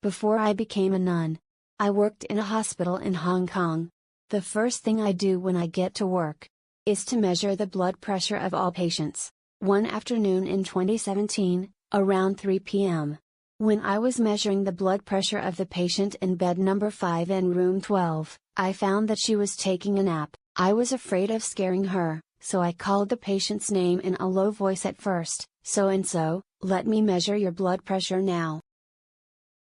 Before I became a nun, I worked in a hospital in Hong Kong. The first thing I do when I get to work is to measure the blood pressure of all patients. One afternoon in 2017, around 3 p.m., when I was measuring the blood pressure of the patient in bed number 5 in room 12, I found that she was taking a nap. I was afraid of scaring her, so I called the patient's name in a low voice at first. "So and so, let me measure your blood pressure now."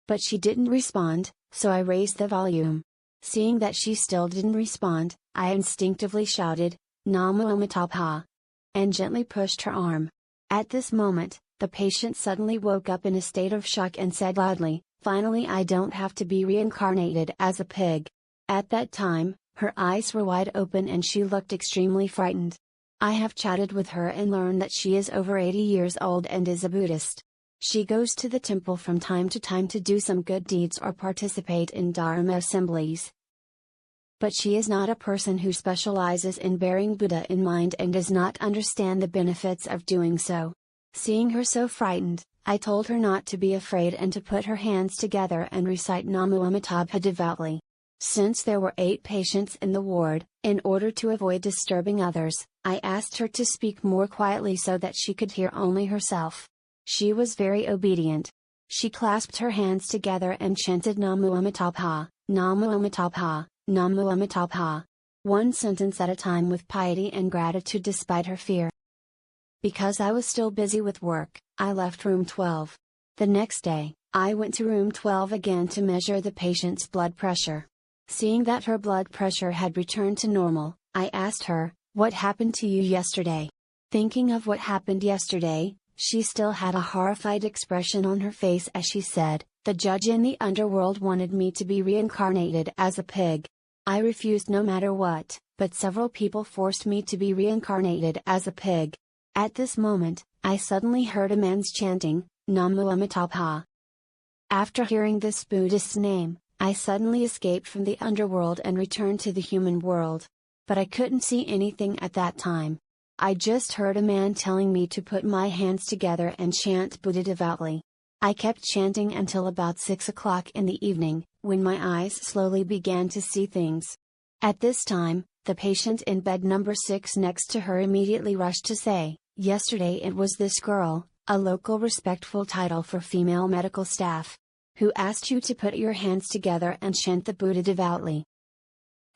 But she didn't respond, so I raised the volume. Seeing that she still didn't respond, I instinctively shouted, "Namo Amitabha," and gently pushed her arm. At this moment, the patient suddenly woke up in a state of shock and said loudly, "Finally, I don't have to be reincarnated as a pig." At that time, her eyes were wide open and she looked extremely frightened. I have chatted with her and learned that she is over 80 years old and is a Buddhist. She goes to the temple from time to time to do some good deeds or participate in Dharma assemblies. But she is not a person who specializes in bearing Buddha in mind and does not understand the benefits of doing so. Seeing her so frightened, I told her not to be afraid and to put her hands together and recite Namo Amitabha devoutly. Since there were 8 patients in the ward, in order to avoid disturbing others, I asked her to speak more quietly so that she could hear only herself. She was very obedient. She clasped her hands together and chanted Namo Amitabha, Namo Amitabha, Namo Amitabha, one sentence at a time with piety and gratitude despite her fear. Because I was still busy with work, I left room 12. The next day, I went to room 12 again to measure the patient's blood pressure. Seeing that her blood pressure had returned to normal, I asked her, "What happened to you yesterday?" Thinking of what happened yesterday, she still had a horrified expression on her face as she said, "The judge in the underworld wanted me to be reincarnated as a pig. I refused no matter what, but several people forced me to be reincarnated as a pig." At this moment, I suddenly heard a man's chanting, Namo Amitabha. After hearing this Buddhist's name, I suddenly escaped from the underworld and returned to the human world. But I couldn't see anything at that time. I just heard a man telling me to put my hands together and chant Buddha devoutly. I kept chanting until about 6 o'clock in the evening, when my eyes slowly began to see things. At this time, the patient in bed number 6 next to her immediately rushed to say, "Yesterday it was this girl," a local respectful title for female medical staff, "who asked you to put your hands together and chant the Buddha devoutly."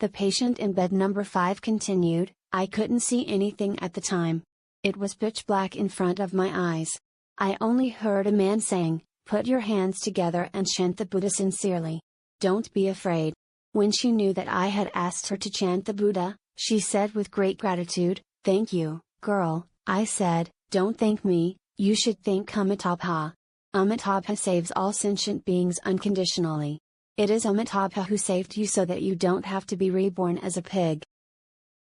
The patient in bed number 5 continued, "I couldn't see anything at the time. It was pitch black in front of my eyes. I only heard a man saying, 'Put your hands together and chant the Buddha sincerely. Don't be afraid.'" When she knew that I had asked her to chant the Buddha, she said with great gratitude, "Thank you, girl." I said, "Don't thank me, you should thank Amitabha. Amitabha saves all sentient beings unconditionally. It is Amitabha who saved you so that you don't have to be reborn as a pig.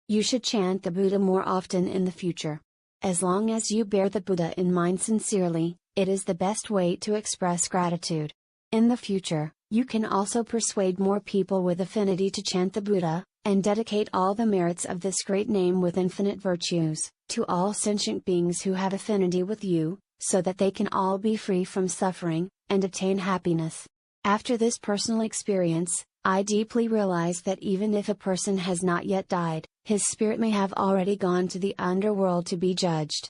You should chant the Buddha more often in the future. As long as you bear the Buddha in mind sincerely, it is the best way to express gratitude. In the future, you can also persuade more people with affinity to chant the Buddha, and dedicate all the merits of this great name with infinite virtues, to all sentient beings who have affinity with you, so that they can all be free from suffering, and attain happiness." After this personal experience, I deeply realized that even if a person has not yet died, his spirit may have already gone to the underworld to be judged.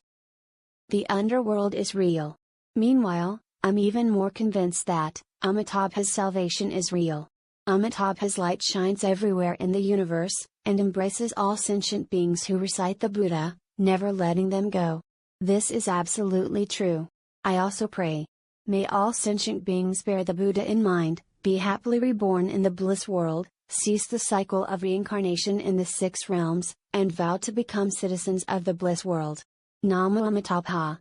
The underworld is real. Meanwhile, I'm even more convinced that Amitabha's salvation is real. Amitabha's light shines everywhere in the universe, and embraces all sentient beings who recite the Buddha, never letting them go. This is absolutely true. I also pray. May all sentient beings bear the Buddha in mind, be happily reborn in the bliss world, cease the cycle of reincarnation in the 6 realms, and vow to become citizens of the bliss world. Namo Amitabha.